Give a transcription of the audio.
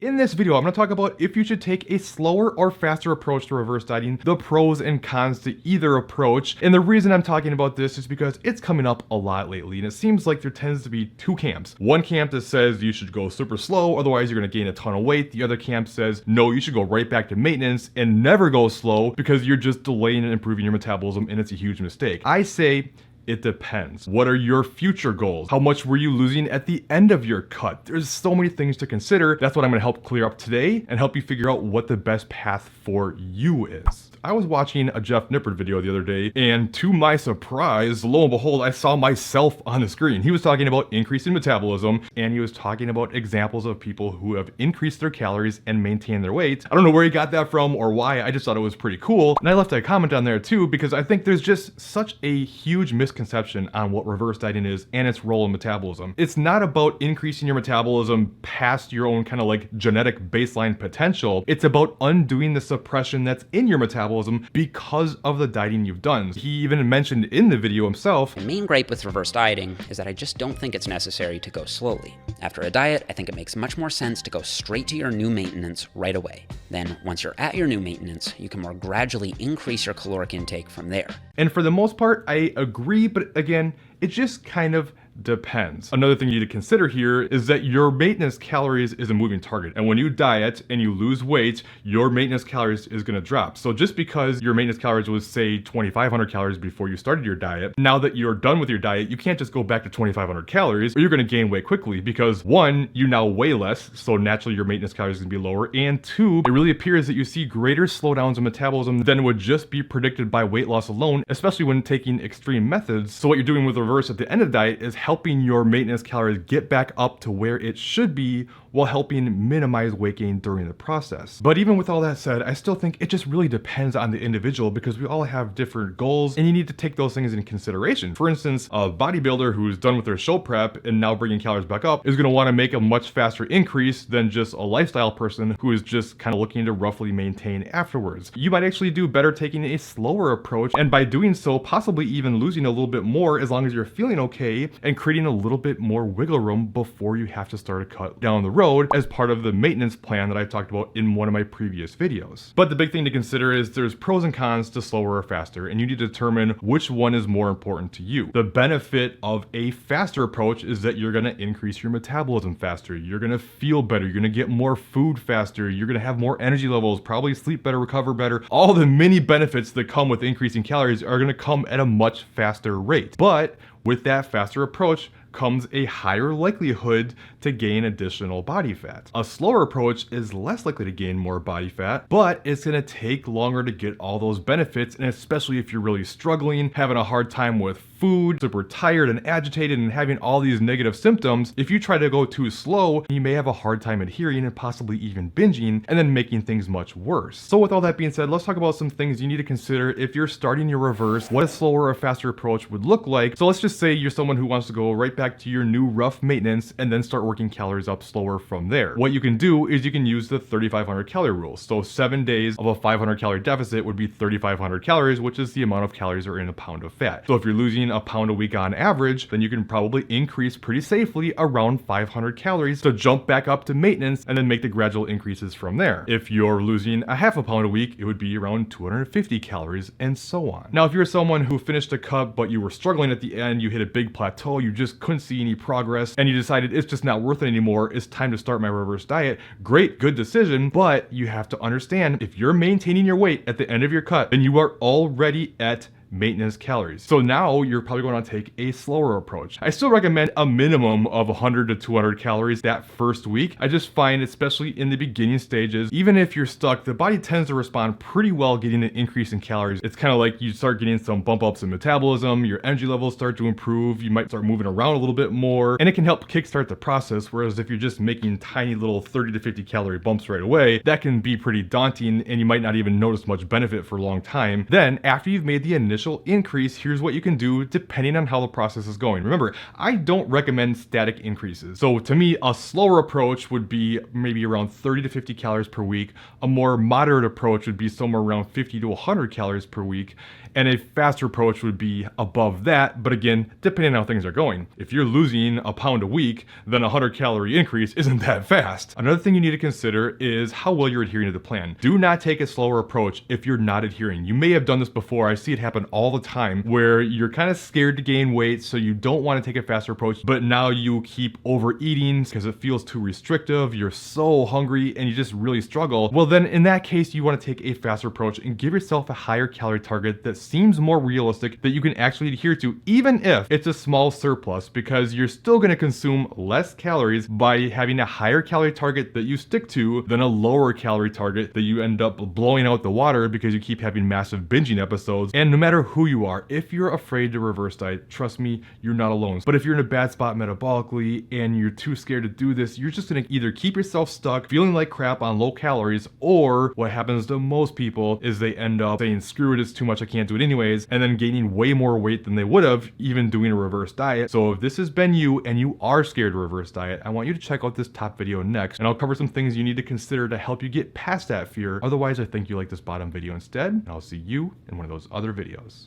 In this video, I'm going to talk about if you should take a slower or faster approach to reverse dieting, the pros and cons to either approach. And the reason I'm talking about this is because it's coming up a lot lately, and it seems like there tends to be two camps. One camp that says you should go super slow, otherwise you're going to gain a ton of weight. The other camp says, no, you should go right back to maintenance and never go slow because you're just delaying and improving your metabolism, and it's a huge mistake. I say, it depends. What are your future goals? How much were you losing at the end of your cut? There's so many things to consider. That's what I'm gonna help clear up today and help you figure out what the best path for you is. I was watching a Jeff Nippard video the other day, and to my surprise, lo and behold, I saw myself on the screen. He was talking about increasing metabolism, and he was talking about examples of people who have increased their calories and maintained their weight. I don't know where he got that from or why, I just thought it was pretty cool. And I left a comment on there too, because I think there's just such a huge misconception on what reverse dieting is and its role in metabolism. It's not about increasing your metabolism past your own kind of like genetic baseline potential. It's about undoing the suppression that's in your metabolism because of the dieting you've done. He even mentioned in the video himself, My main gripe with reverse dieting is that I just don't think it's necessary to go slowly. After a diet, I think it makes much more sense to go straight to your new maintenance right away. Then, once you're at your new maintenance, you can more gradually increase your caloric intake from there. and for the most part, I agree, but again, it just kind of depends. Another thing you need to consider here is that your maintenance calories is a moving target. And when you diet and you lose weight, your maintenance calories is gonna drop. So just because your maintenance calories was say 2,500 calories before you started your diet, now that you're done with your diet, you can't just go back to 2,500 calories or you're gonna gain weight quickly because one, you now weigh less, so naturally your maintenance calories is gonna be lower. And two, it really appears that you see greater slowdowns in metabolism than would just be predicted by weight loss alone, especially when taking extreme methods. So what you're doing with reverse at the end of the diet is helping your maintenance calories get back up to where it should be while helping minimize weight gain during the process. But even with all that said, I still think it just really depends on the individual because we all have different goals and you need to take those things into consideration. For instance, a bodybuilder who's done with their show prep and now bringing calories back up is going to want to make a much faster increase than just a lifestyle person who is just kind of looking to roughly maintain afterwards. You might actually do better taking a slower approach, and by doing so, possibly even losing a little bit more as long as you're feeling okay and creating a little bit more wiggle room before you have to start a cut down the road as part of the maintenance plan that I talked about in one of my previous videos. But the big thing to consider is there's pros and cons to slower or faster, and you need to determine which one is more important to you. The benefit of a faster approach is that you're gonna increase your metabolism faster, you're gonna feel better, you're gonna get more food faster, you're gonna have more energy levels, probably sleep better, recover better. All the many benefits that come with increasing calories are gonna come at a much faster rate. But with that faster approach comes a higher likelihood to gain additional body fat. A slower approach is less likely to gain more body fat, but it's gonna take longer to get all those benefits, and especially if you're really struggling, having a hard time with food, super tired and agitated and having all these negative symptoms, if you try to go too slow, you may have a hard time adhering and possibly even binging and then making things much worse. So with all that being said, let's talk about some things you need to consider if you're starting your reverse, what a slower or faster approach would look like. So let's just say you're someone who wants to go right back to your new rough maintenance and then start working calories up slower from there. What you can do is you can use the 3,500 calorie rule. So 7 days of a 500 calorie deficit would be 3,500 calories, which is the amount of calories that are in a pound of fat. So if you're losing a pound a week on average, then you can probably increase pretty safely around 500 calories to jump back up to maintenance and then make the gradual increases from there. If you're losing a half a pound a week, it would be around 250 calories and so on. Now, if you're someone who finished a cut, but you were struggling at the end, you hit a big plateau, you just couldn't see any progress, and you decided it's just not worth it anymore, it's time to start my reverse diet, great, good decision, but you have to understand if you're maintaining your weight at the end of your cut, then you are already at maintenance calories. So now you're probably going to take a slower approach. I still recommend a minimum of 100 to 200 calories that first week. I just find, especially in the beginning stages, even if you're stuck, the body tends to respond pretty well getting an increase in calories. It's kind of like you start getting some bump ups in metabolism, your energy levels start to improve, you might start moving around a little bit more, and it can help kickstart the process. Whereas if you're just making tiny little 30 to 50 calorie bumps right away, that can be pretty daunting and you might not even notice much benefit for a long time. Then after you've made the initial initial increase, here's what you can do depending on how the process is going. Remember, I don't recommend static increases. So to me, a slower approach would be maybe around 30 to 50 calories per week. A more moderate approach would be somewhere around 50 to 100 calories per week. And a faster approach would be above that, but again, depending on how things are going. If you're losing a pound a week, then a 100-calorie increase isn't that fast. Another thing you need to consider is how well you're adhering to the plan. Do not take a slower approach if you're not adhering. You may have done this before. I see it happen all the time where you're kind of scared to gain weight, so you don't want to take a faster approach, but now you keep overeating because it feels too restrictive. You're so hungry and you just really struggle. Well, then in that case, you want to take a faster approach and give yourself a higher calorie target that seems more realistic that you can actually adhere to, even if it's a small surplus, because you're still going to consume less calories by having a higher calorie target that you stick to than a lower calorie target that you end up blowing out the water because you keep having massive binging episodes. And no matter who you are, if you're afraid to reverse diet, trust me, you're not alone. But if you're in a bad spot metabolically and you're too scared to do this, you're just going to either keep yourself stuck feeling like crap on low calories, or what happens to most people is they end up saying, screw it, it's too much, I can't do it anyways, and then gaining way more weight than they would have even doing a reverse diet. So if this has been you and you are scared to reverse diet, I want you to check out this top video next, and I'll cover some things you need to consider to help you get past that fear. Otherwise, I think you like this bottom video instead, and I'll see you in one of those other videos.